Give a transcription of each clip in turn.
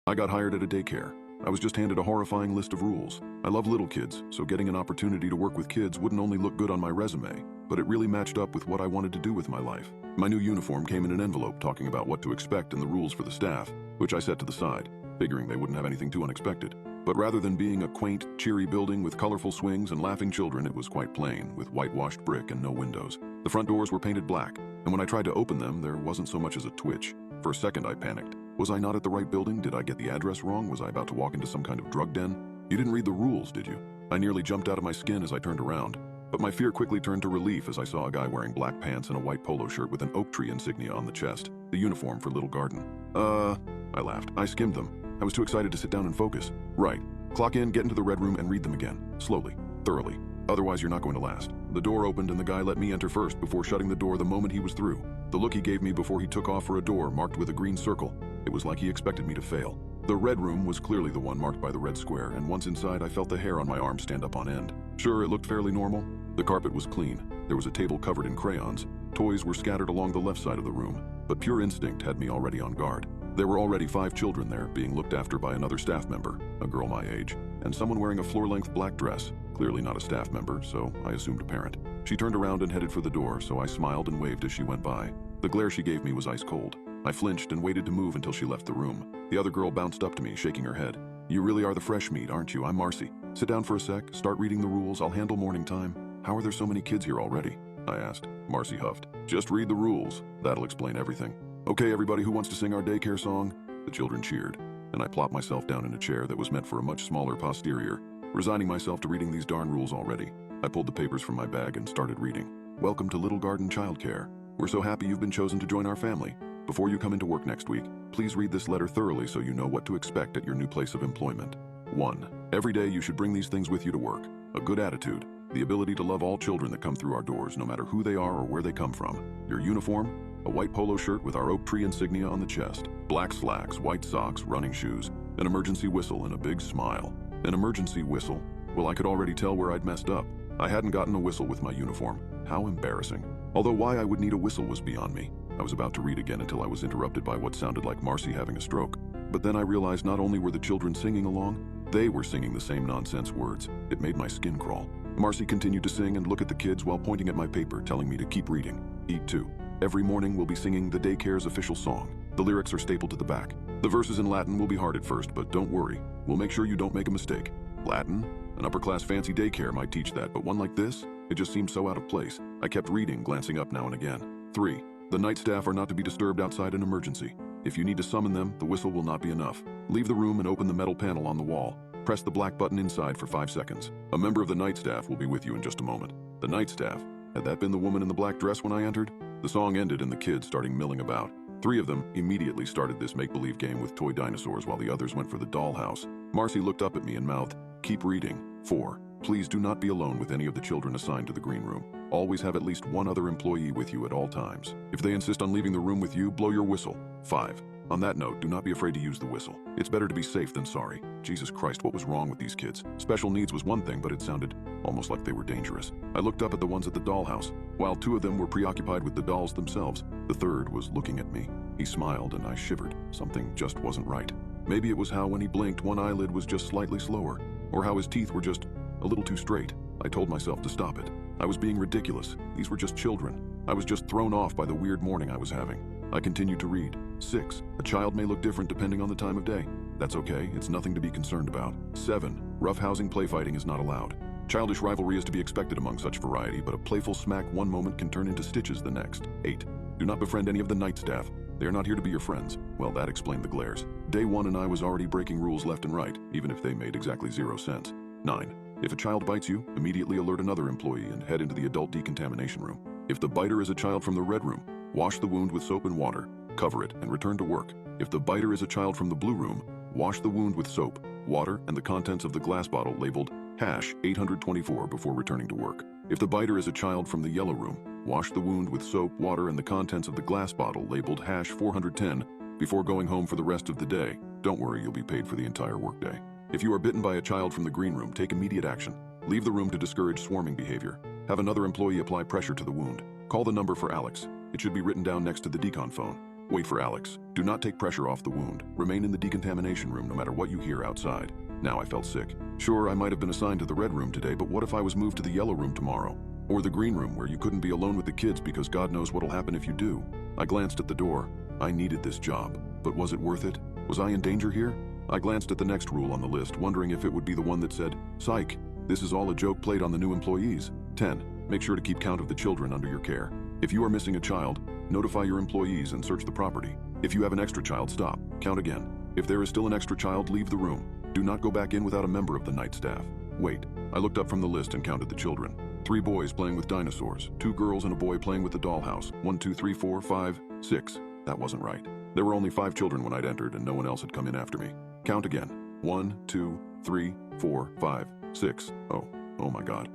I got hired at a daycare. I was just handed a horrifying list of rules. I love little kids, so getting an opportunity to work with kids wouldn't only look good on my resume, but it really matched up with what I wanted to do with my life. My new uniform came in an envelope talking about what to expect and the rules for the staff, which I set to the side, figuring they wouldn't have anything too unexpected. But rather than being a quaint, cheery building with colorful swings and laughing children, it was quite plain, with whitewashed brick and no windows. The front doors were painted black, and when I tried to open them, there wasn't so much as a twitch. For a second, I panicked. Was I not at the right building? Did I get the address wrong? Was I about to walk into some kind of drug den? You didn't read the rules, did you? I nearly jumped out of my skin as I turned around. But my fear quickly turned to relief as I saw a guy wearing black pants and a white polo shirt with an oak tree insignia on the chest, the uniform for Little Garden. I laughed. I skimmed them. I was too excited to sit down and focus. Right. Clock in, get into the red room, and read them again. Slowly. Thoroughly. Otherwise, you're not going to last. The door opened and the guy let me enter first before shutting the door the moment he was through. The look he gave me before he took off for a door marked with a green circle. It was like he expected me to fail. The red room was clearly the one marked by the red square, and once inside I felt the hair on my arm stand up on end. Sure, it looked fairly normal. The carpet was clean. There was a table covered in crayons. Toys were scattered along the left side of the room, but pure instinct had me already on guard. There were already 5 children there, being looked after by another staff member, a girl my age, and someone wearing a floor-length black dress, clearly not a staff member, so I assumed a parent. She turned around and headed for the door, so I smiled and waved as she went by. The glare she gave me was ice cold. I flinched and waited to move until she left the room. The other girl bounced up to me, shaking her head. You really are the fresh meat, aren't you? I'm Marcy. Sit down for a sec, start reading the rules, I'll handle morning time. How are there so many kids here already? I asked. Marcy huffed. Just read the rules. That'll explain everything. Okay, everybody who wants to sing our daycare song? The children cheered, and I plopped myself down in a chair that was meant for a much smaller posterior, resigning myself to reading these darn rules already. I pulled the papers from my bag and started reading. Welcome to Little Garden Childcare. We're so happy you've been chosen to join our family. Before you come into work next week, please read this letter thoroughly so you know what to expect at your new place of employment. 1. Every day you should bring these things with you to work. A good attitude, the ability to love all children that come through our doors, no matter who they are or where they come from. Your uniform, a white polo shirt with our oak tree insignia on the chest, black slacks, white socks, running shoes, an emergency whistle, and a big smile. An emergency whistle? Well, I could already tell where I'd messed up. I hadn't gotten a whistle with my uniform. How embarrassing. Although why I would need a whistle was beyond me. I was about to read again until I was interrupted by what sounded like Marcy having a stroke. But then I realized not only were the children singing along, they were singing the same nonsense words. It made my skin crawl. Marcy continued to sing and look at the kids while pointing at my paper, telling me to keep reading. Eat too. Every morning we'll be singing the daycare's official song. The lyrics are stapled to the back. The verses in Latin will be hard at first, but don't worry. We'll make sure you don't make a mistake. Latin? An upper-class fancy daycare might teach that, but one like this? It just seemed so out of place. I kept reading, glancing up now and again. 3. The night staff are not to be disturbed outside an emergency. If you need to summon them, the whistle will not be enough. Leave the room and open the metal panel on the wall. Press the black button inside for 5 seconds. A member of the night staff will be with you in just a moment. The night staff? Had that been the woman in the black dress when I entered? The song ended and the kids started milling about. 3 of them immediately started this make-believe game with toy dinosaurs while the others went for the dollhouse. Marcy looked up at me and mouthed, "Keep reading." 4. Please do not be alone with any of the children assigned to the green room. Always have at least one other employee with you at all times. If they insist on leaving the room with you, blow your whistle. 5. On that note, do not be afraid to use the whistle. It's better to be safe than sorry. Jesus Christ, what was wrong with these kids? Special needs was one thing, but it sounded almost like they were dangerous. I looked up at the ones at the dollhouse. While 2 of them were preoccupied with the dolls themselves, the third was looking at me. He smiled and I shivered. Something just wasn't right. Maybe it was how when he blinked, one eyelid was just slightly slower, or how his teeth were just a little too straight. I told myself to stop it. I was being ridiculous. These were just children. I was just thrown off by the weird morning I was having. I continued to read. 6. A child may look different depending on the time of day. That's okay, it's nothing to be concerned about. 7. Roughhousing playfighting is not allowed. Childish rivalry is to be expected among such variety, but a playful smack one moment can turn into stitches the next. 8. Do not befriend any of the night staff. They are not here to be your friends. Well, that explained the glares. Day 1 and I was already breaking rules left and right, even if they made exactly 0 sense. 9. If a child bites you, immediately alert another employee and head into the adult decontamination room. If the biter is a child from the red room, wash the wound with soap and water, cover it, and return to work. If the biter is a child from the blue room, wash the wound with soap, water, and the contents of the glass bottle labeled #824 before returning to work. If the biter is a child from the yellow room, wash the wound with soap, water, and the contents of the glass bottle labeled #410 before going home for the rest of the day. Don't worry, you'll be paid for the entire workday. If you are bitten by a child from the green room, take immediate action. Leave the room to discourage swarming behavior. Have another employee apply pressure to the wound. Call the number for Alex. It should be written down next to the decon phone. Wait for Alex. Do not take pressure off the wound. Remain in the decontamination room no matter what you hear outside. Now I felt sick. Sure, I might have been assigned to the red room today, but what if I was moved to the yellow room tomorrow? Or the green room where you couldn't be alone with the kids because God knows what'll happen if you do. I glanced at the door. I needed this job. But was it worth it? Was I in danger here? I glanced at the next rule on the list, wondering if it would be the one that said, "Psych, this is all a joke played on the new employees." 10. Make sure to keep count of the children under your care. If you are missing a child, notify your employees and search the property. If you have an extra child, stop. Count again. If there is still an extra child, leave the room. Do not go back in without a member of the night staff. Wait. I looked up from the list and counted the children. 3 boys playing with dinosaurs, 2 girls and a boy playing with the dollhouse. 1, 2, 3, 4, 5, 6. That wasn't right. There were only 5 children when I'd entered and no one else had come in after me. Count again. 1, 2, 3, 4, 5, 6. Oh my God.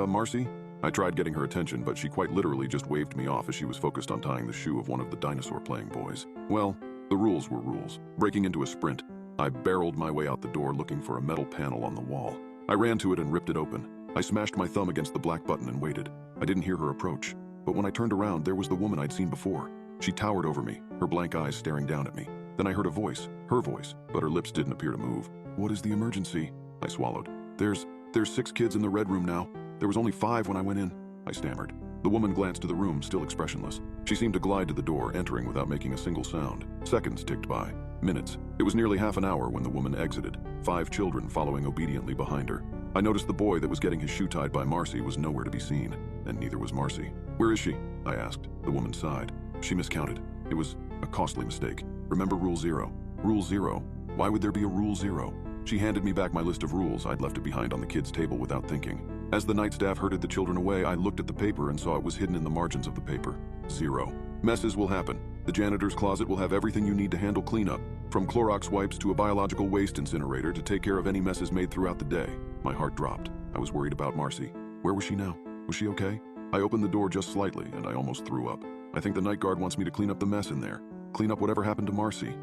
Marcy? I tried getting her attention, but she quite literally just waved me off as she was focused on tying the shoe of one of the dinosaur-playing boys. Well, the rules were rules. Breaking into a sprint, I barreled my way out the door looking for a metal panel on the wall. I ran to it and ripped it open. I smashed my thumb against the black button and waited. I didn't hear her approach, but when I turned around, there was the woman I'd seen before. She towered over me, her blank eyes staring down at me. Then I heard a voice, her voice, but her lips didn't appear to move. "What is the emergency?" I swallowed. There's 6 kids in the red room now. There was only 5 when I went in," I stammered. The woman glanced to the room, still expressionless. She seemed to glide to the door, entering without making a single sound. Seconds ticked by. Minutes. It was nearly half an hour when the woman exited, 5 children following obediently behind her. I noticed the boy that was getting his shoe tied by Marcy was nowhere to be seen, and neither was Marcy. "Where is she?" I asked. The woman sighed. She miscounted. It was a costly mistake. Remember Rule 0? Rule 0? Why would there be a Rule 0? She handed me back my list of rules. I'd left it behind on the kids' table without thinking. As the night staff herded the children away, I looked at the paper and saw it was hidden in the margins of the paper. 0. Messes will happen. The janitor's closet will have everything you need to handle cleanup, from Clorox wipes to a biological waste incinerator to take care of any messes made throughout the day. My heart dropped. I was worried about Marcy. Where was she now? Was she okay? I opened the door just slightly and I almost threw up. I think the night guard wants me to clean up the mess in there. Clean up whatever happened to Marcy.